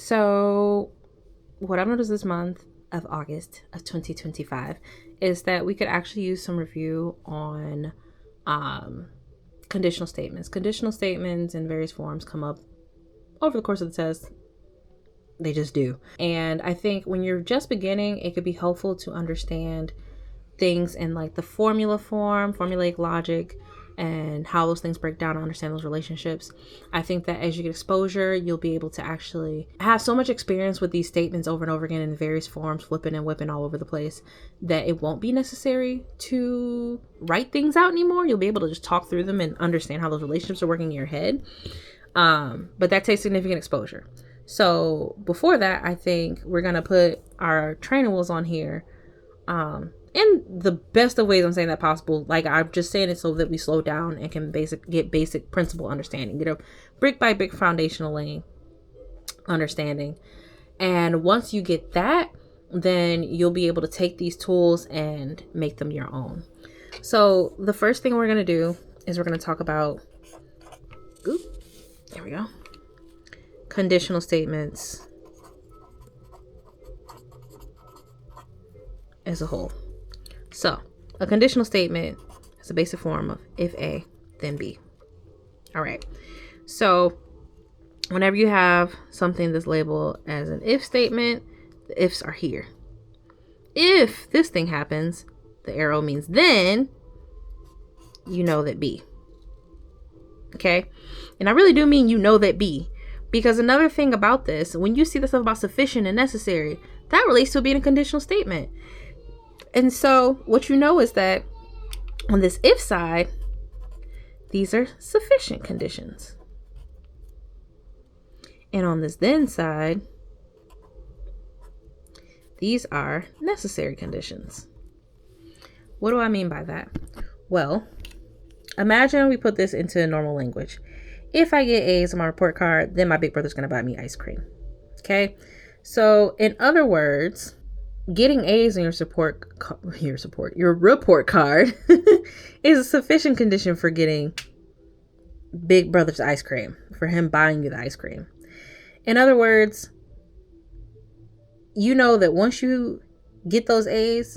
So what I've noticed this month of August of 2025 is that we could actually use some review on conditional statements. Conditional statements in various forms come up over the course of the test. They just do. And I think when you're just beginning, it could be helpful to understand things in like the formula form, formulaic logic, and how those things break down and understand those relationships. I think that as you get exposure, you'll be able to actually have so much experience with these statements over and over again in various forms, flipping and whipping all over the place, that it won't be necessary to write things out anymore. You'll be able to just talk through them and understand how those relationships are working in your head. But that takes significant exposure. So before that, I think we're going to put our training wheels on here. In the best of ways I'm saying that possible. Like, I'm just saying it so that we slow down and can get basic principle understanding, get a brick by brick foundational laying understanding. And once you get that, then you'll be able to take these tools and make them your own. So the first thing we're going to do is we're going to talk about, there we go, conditional statements as a whole. So a conditional statement is a basic form of if A, then B. All right. So whenever you have something that's labeled as an if statement, the ifs are here. If this thing happens, the arrow means then you know that B. Okay. And I really do mean you know that B, because another thing about this, when you see the stuff about sufficient and necessary, that relates to it being a conditional statement. And so what you know is that on this if side, these are sufficient conditions. And on this then side, these are necessary conditions. What do I mean by that? Well, imagine we put this into normal language. If I get A's on my report card, then my big brother's going to buy me ice cream. Okay? So in other words, getting A's on your report card is a sufficient condition for getting big brother's ice cream, for him buying you the ice cream. In other words, you know that once you get those A's,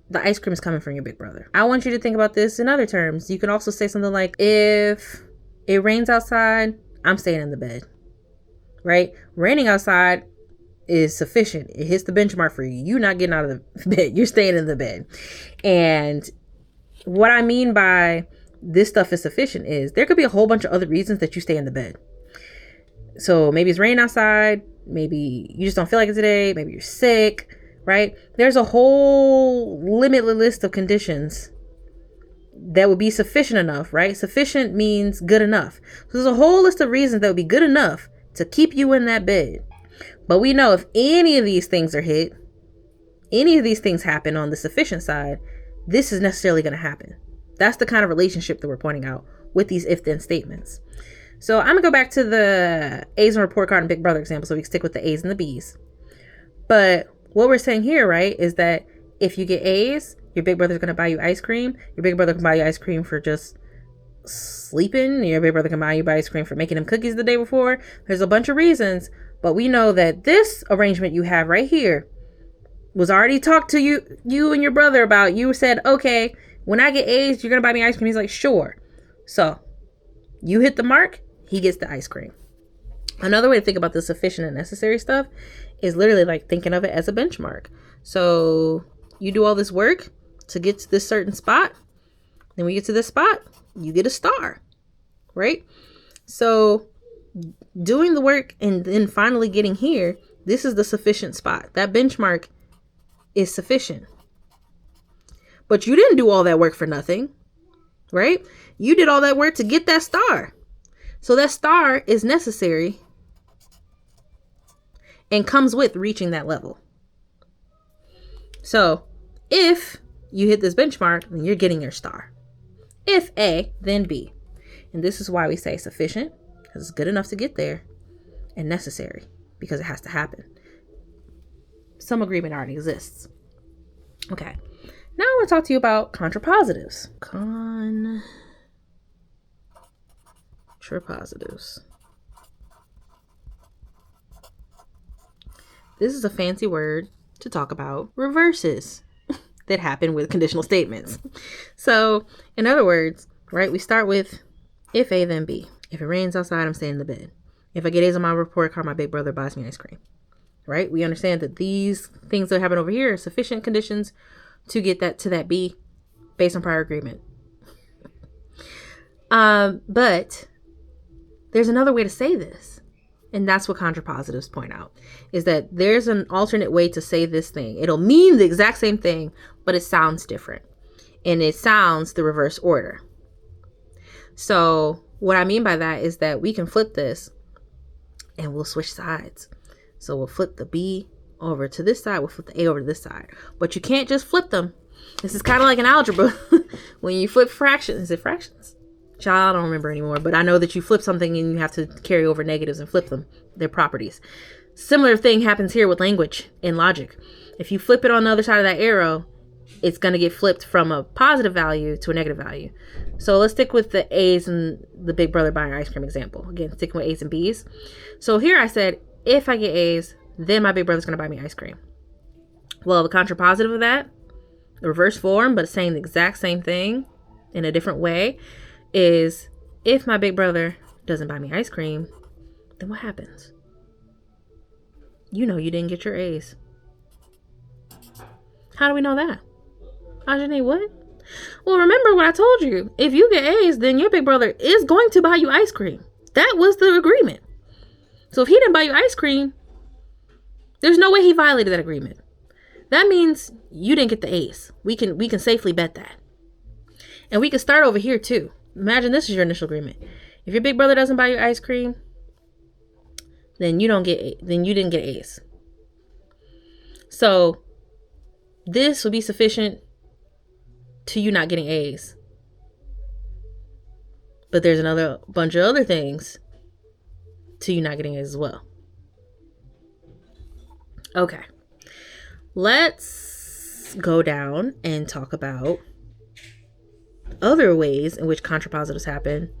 the ice cream is coming from your big brother. I want you to think about this in other terms. You can also say something like, if it rains outside, I'm staying in the bed, right? Raining outside is sufficient. It hits the benchmark for you. You're not getting out of the bed. You're staying in the bed. And what I mean by this stuff is sufficient is there could be a whole bunch of other reasons that you stay in the bed. So maybe it's raining outside. Maybe you just don't feel like it today. Maybe you're sick, right? There's a whole limitless list of conditions that would be sufficient enough, right? Sufficient means good enough. So there's a whole list of reasons that would be good enough to keep you in that bed. But we know if any of these things are hit, any of these things happen on the sufficient side, this is necessarily going to happen. That's the kind of relationship that we're pointing out with these if-then statements. So I'm going to go back to the A's on report card and big brother example so we can stick with the A's and the B's. But what we're saying here, right, is that if you get A's, your big brother's going to buy you ice cream. Your big brother can buy you ice cream for just sleeping. Your big brother can buy you ice cream for making him cookies the day before. There's a bunch of reasons. But we know that this arrangement you have right here was already talked to you and your brother about. You said, okay, when I get A's, you're going to buy me ice cream. He's like, sure. So you hit the mark, he gets the ice cream. Another way to think about the sufficient and necessary stuff is literally like thinking of it as a benchmark. So you do all this work to get to this certain spot. Then we get to this spot, you get a star, right? So doing the work and then finally getting here, this is the sufficient spot. That benchmark is sufficient. But you didn't do all that work for nothing, right? You did all that work to get that star. So that star is necessary and comes with reaching that level. So if you hit this benchmark, then you're getting your star. If A, then B. And this is why we say sufficient, because it's good enough to get there, and necessary, because it has to happen. Some agreement already exists. Okay. Now I want to talk to you about contrapositives. Contrapositives. This is a fancy word to talk about reverses that happen with conditional statements. So, in other words, right, we start with if A, then B. If it rains outside, I'm staying in the bed. If I get A's on my report card, my big brother buys me ice cream. Right? We understand that these things that happen over here are sufficient conditions to get that to that B based on prior agreement. But there's another way to say this. And that's what contrapositives point out, is that there's an alternate way to say this thing. It'll mean the exact same thing, but it sounds different. And it sounds the reverse order. So what I mean by that is that we can flip this and we'll switch sides. So we'll flip the B over to this side. We'll flip the A over to this side. But you can't just flip them. This is kind of like an algebra. When you flip fractions. Is it fractions? Child, I don't remember anymore. But I know that you flip something and you have to carry over negatives and flip them. Their properties. Similar thing happens here with language and logic. If you flip it on the other side of that arrow, it's going to get flipped from a positive value to a negative value. So let's stick with the A's and the big brother buying ice cream example. Again, sticking with A's and B's. So here I said, if I get A's, then my big brother's going to buy me ice cream. Well, the contrapositive of that, the reverse form, but saying the exact same thing in a different way, is if my big brother doesn't buy me ice cream, then what happens? You know you didn't get your A's. How do we know that? Ajane, what? Well, remember what I told you. If you get A's, then your big brother is going to buy you ice cream. That was the agreement. So if he didn't buy you ice cream, there's no way he violated that agreement. That means you didn't get the A's. We can safely bet that. And we can start over here too. Imagine this is your initial agreement. If your big brother doesn't buy you ice cream, then you didn't get A's. So this would be sufficient to you not getting A's. But there's another bunch of other things to you not getting A's as well. Okay. Let's go down and talk about other ways in which contrapositives happen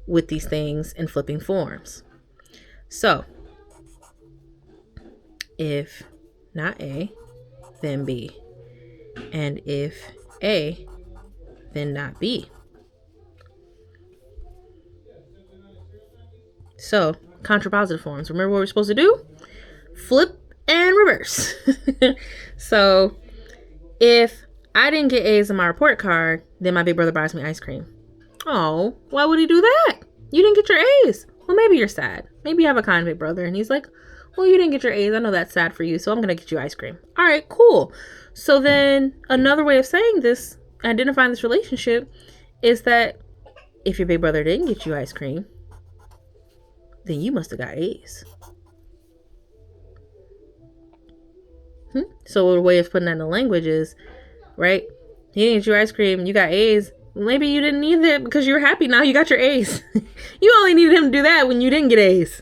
with these things in flipping forms. So, if not A, then B. And if A, then not B. So, contrapositive forms. Remember what we're supposed to do? Flip and reverse. So, if I didn't get A's on my report card, then my big brother buys me ice cream. Oh, why would he do that? You didn't get your A's. Well, maybe you're sad. Maybe you have a kind big brother and he's like, well, you didn't get your A's. I know that's sad for you, so I'm going to get you ice cream. All right, cool. So then another way of saying this, identifying this relationship, is that if your big brother didn't get you ice cream, then you must have got A's. So a way of putting that in the language is, right? He didn't get you ice cream, you got A's. Maybe you didn't need it because you're happy now you got your A's. You only needed him to do that when you didn't get A's.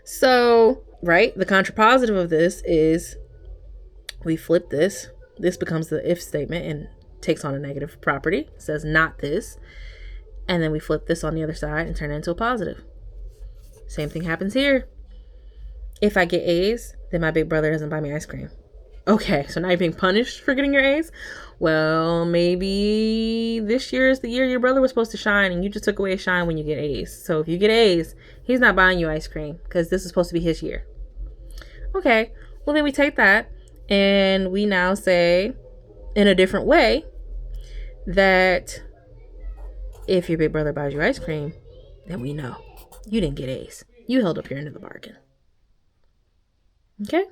So, right, the contrapositive of this is we flip this. This becomes the if statement and takes on a negative property. It says not this. And then we flip this on the other side and turn it into a positive. Same thing happens here. If I get A's, then my big brother doesn't buy me ice cream. Okay, so now you're being punished for getting your A's? Well, maybe this year is the year your brother was supposed to shine and you just took away his shine when you get A's. So if you get A's, he's not buying you ice cream because this is supposed to be his year. Okay, well then we take that and we now say in a different way that if your big brother buys you ice cream, then we know you didn't get A's. You held up your end of the bargain. Okay?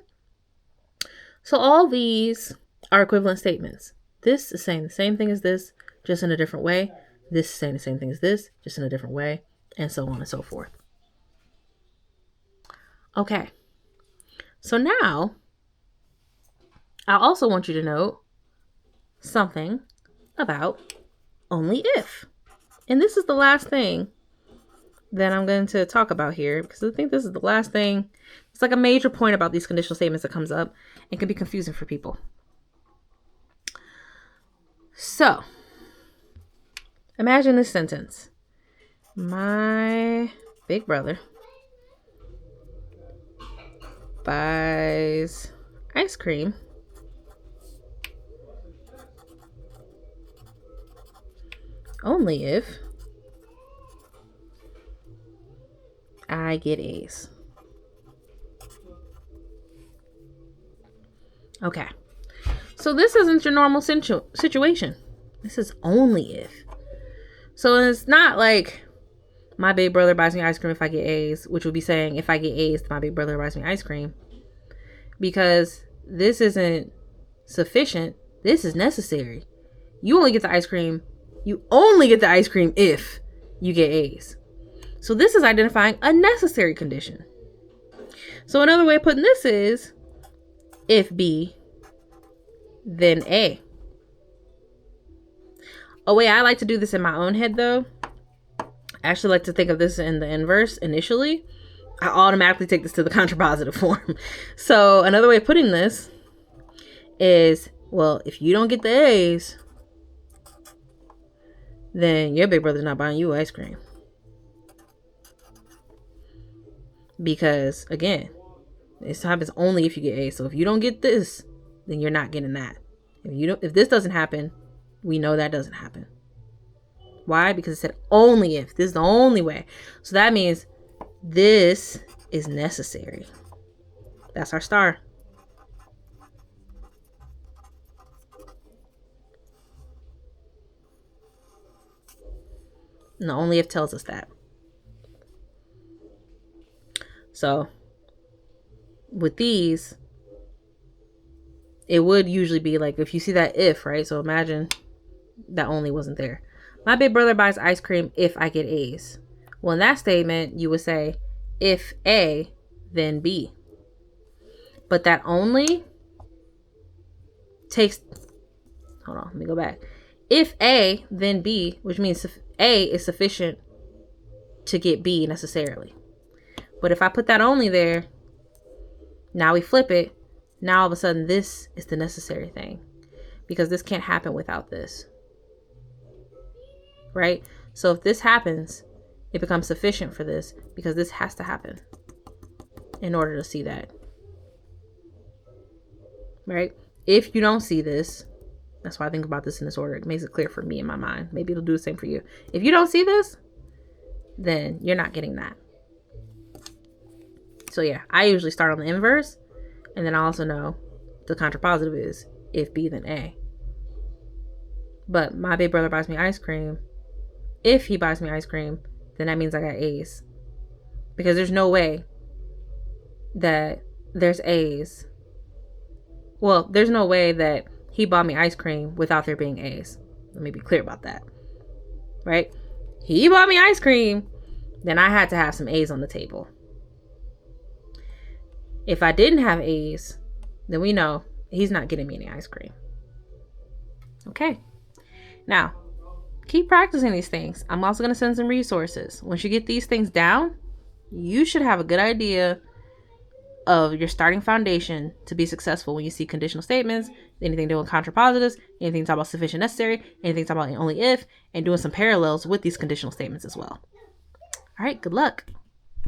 So all these are equivalent statements. This is saying the same thing as this, just in a different way. This is saying the same thing as this, just in a different way, and so on and so forth. Okay. So now, I also want you to note something about only if. And this is the last thing that I'm going to talk about here, because I think this is the last thing. It's like a major point about these conditional statements that comes up and can be confusing for people. So, imagine this sentence. My big brother buys ice cream only if I get A's. Okay. So this isn't your normal situation. This is only if. So it's not like my big brother buys me ice cream if I get A's, which would be saying if I get A's, my big brother buys me ice cream. Because this isn't sufficient. This is necessary. You only get the ice cream. You only get the ice cream if you get A's. So this is identifying a necessary condition. So another way of putting this is if B, then A. A way I like to do this in my own head, though, I actually like to think of this in the inverse initially. I automatically take this to the contrapositive form. So another way of putting this is, well, if you don't get the A's, then your big brother's not buying you ice cream. Because, again, this happens only if you get A's. So if you don't get this, then you're not getting that. If this doesn't happen, we know that doesn't happen. Why? Because it said only if. This is the only way. So that means this is necessary. That's our star. And the only if tells us that. So with these, it would usually be like if you see that if, right? So imagine that only wasn't there. My big brother buys ice cream if I get A's. Well, in that statement, you would say if A, then B. But that only takes, hold on, let me go back. If A, then B, which means A is sufficient to get B necessarily. But if I put that only there, now we flip it. Now all of a sudden this is the necessary thing. Because this can't happen without this. Right? So if this happens, it becomes sufficient for this because this has to happen in order to see that. Right? If you don't see this, that's why I think about this in this order. It makes it clear for me in my mind. Maybe it'll do the same for you. If you don't see this, then you're not getting that. So yeah, I usually start on the inverse. And then I also know the contrapositive is if B, then A. But my big brother buys me ice cream. If he buys me ice cream, then that means I got A's. Because there's no way that there's A's. Well, there's no way that he bought me ice cream without there being A's. Let me be clear about that. Right? He bought me ice cream, then I had to have some A's on the table. If I didn't have A's, then we know he's not getting me any ice cream. Okay. Now, keep practicing these things. I'm also going to send some resources. Once you get these things down, you should have a good idea of your starting foundation to be successful when you see conditional statements, anything doing contrapositives, anything talk about sufficient necessary, anything talk about only if, and doing some parallels with these conditional statements as well. All right, good luck.